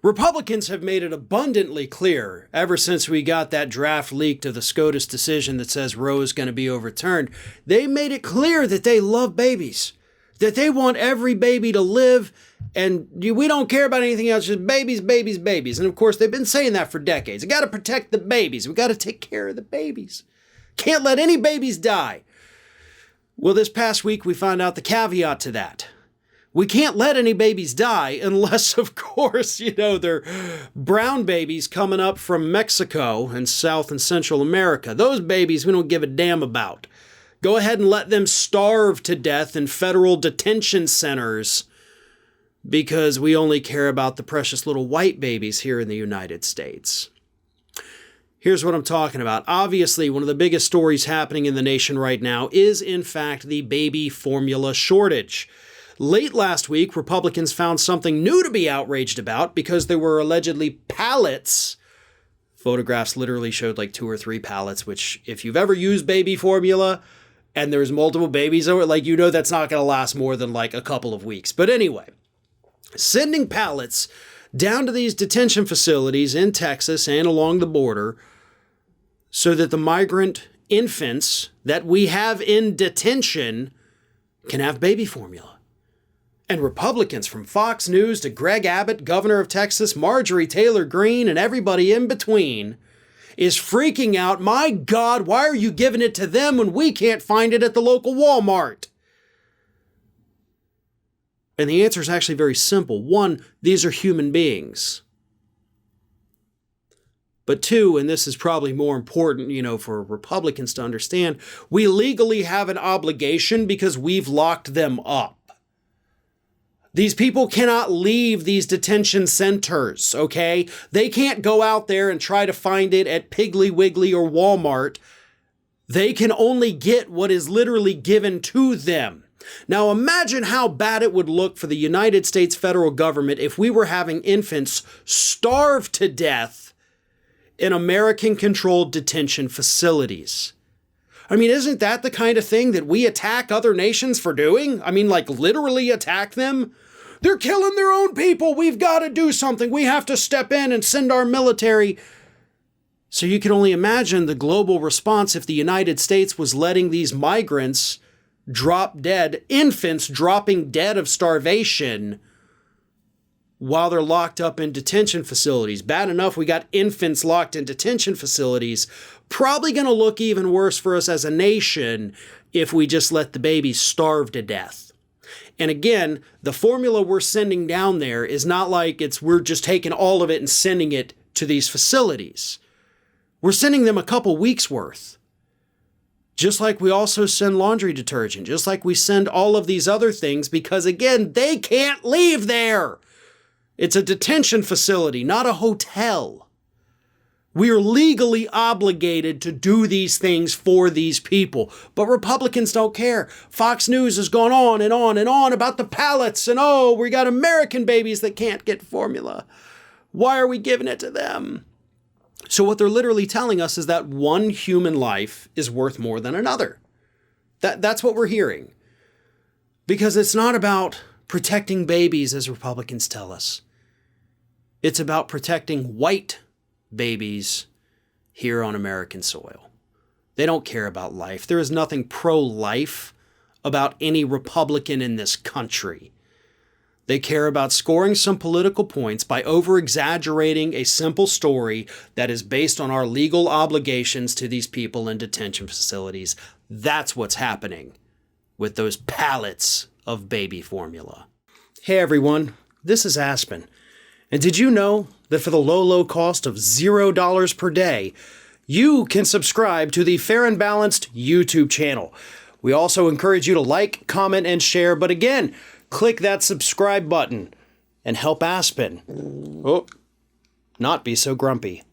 Republicans have made it abundantly clear ever since we got that draft leaked of the SCOTUS decision that says Roe is going to be overturned. They made it clear that they love babies, that they want every baby to live, and we don't care about anything else, just babies, babies, babies. And of course, they've been saying that for decades. We got to protect the babies. We got to take care of the babies. Can't let any babies die. Well, this past week, we found out the caveat to that. We can't let any babies die unless, of course, they're brown babies coming up from Mexico and South and Central America. Those babies we don't give a damn about. Go ahead and let them starve to death in federal detention centers because we only care about the precious little white babies here in the United States. Here's what I'm talking about. Obviously, one of the biggest stories happening in the nation right now is, in fact, the baby formula shortage. Late last week, Republicans found something new to be outraged about because there were allegedly pallets. Photographs literally showed like 2 or 3 pallets, which if you've ever used baby formula and there's multiple babies over it, that's not going to last more than like a couple of weeks. But anyway, sending pallets down to these detention facilities in Texas and along the border so that the migrant infants that we have in detention can have baby formula. And Republicans from Fox News to Greg Abbott, governor of Texas, Marjorie Taylor Greene, and everybody in between is freaking out. My God, why are you giving it to them when we can't find it at the local Walmart? And the answer is actually very simple. 1, these are human beings. But 2, and this is probably more important, for Republicans to understand, we legally have an obligation because we've locked them up. These people cannot leave these detention centers, okay? They can't go out there and try to find it at Piggly Wiggly or Walmart. They can only get what is literally given to them. Now imagine how bad it would look for the United States federal government if we were having infants starve to death in American-controlled detention facilities. Isn't that the kind of thing that we attack other nations for doing? Literally attack them? They're killing their own people. We've got to do something. We have to step in and send our military. So you can only imagine the global response if the United States was letting these migrants drop dead, infants dropping dead of starvation while they're locked up in detention facilities. Bad enough we got infants locked in detention facilities. Probably going to look even worse for us as a nation if we just let the babies starve to death. And again, the formula we're sending down there is not like we're just taking all of it and sending it to these facilities. We're sending them a couple weeks worth. Just like we also send laundry detergent, just like we send all of these other things, because again, they can't leave there. It's a detention facility, not a hotel. We are legally obligated to do these things for these people. But Republicans don't care. Fox News has gone on and on and on about the pallets and we got American babies that can't get formula. Why are we giving it to them? So what they're literally telling us is that one human life is worth more than another. That's what we're hearing. Because it's not about protecting babies, as Republicans tell us. It's about protecting white babies here on American soil. They don't care about life. There is nothing pro-life about any Republican in this country. They care about scoring some political points by over-exaggerating a simple story that is based on our legal obligations to these people in detention facilities. That's what's happening with those pallets of baby formula. Hey everyone, this is Aspen. And did you know that for the low cost of $0 per day, you can subscribe to the Fair and Balanced YouTube channel? We also encourage you to like, comment, and share. But again, click that subscribe button and help Aspen not be so grumpy.